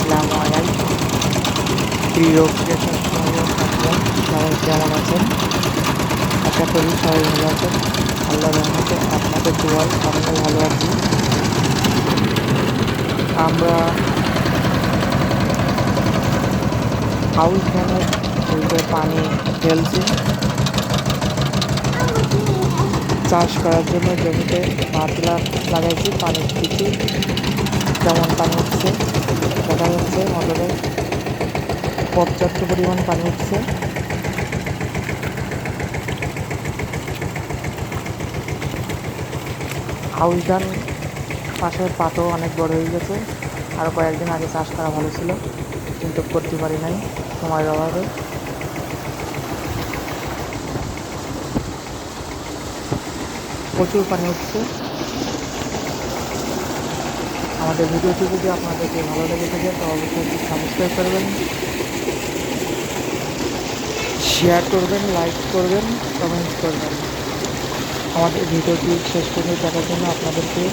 আসসালামু আলাইকুম। প্রিয় কৃষক ভাই ও বোনেরা, সবাই কেমন আছেন? আশা করি সবাই ভালো আছেন। আল্লাহর রহমতে আপনাদের দোয়ায় আমিও ভালো আছি। আমরা আউশ ধানের জমিতে পানি ঢেলছি চাষ করার জন্য। জমিতে ভাত লাগাইছি, পানি দিচ্ছি। কেমন পানি উঠছে দেখা যাচ্ছে, মোটরে পর্যাপ্ত পরিমাণ পানি উঠছে। আউশ ধান পাশের পাটও অনেক বড় হয়ে গেছে। আরও কয়েকদিন আগে চাষ করা ভালো ছিল, কিন্তু করতে পারি নাই সময়ের অভাবে। প্রচুর পানি উঠছে। আমাদের ভিডিওটি যদি আপনাদেরকে ভালো লেগে থাকে তো অবশ্যই সাবস্ক্রাইব করবেন, শেয়ার করবেন, লাইক করবেন, কমেন্টস করবেন। আমাদের ভিডিওটি শেষ পর্যন্ত দেখার জন্য আপনাদেরকে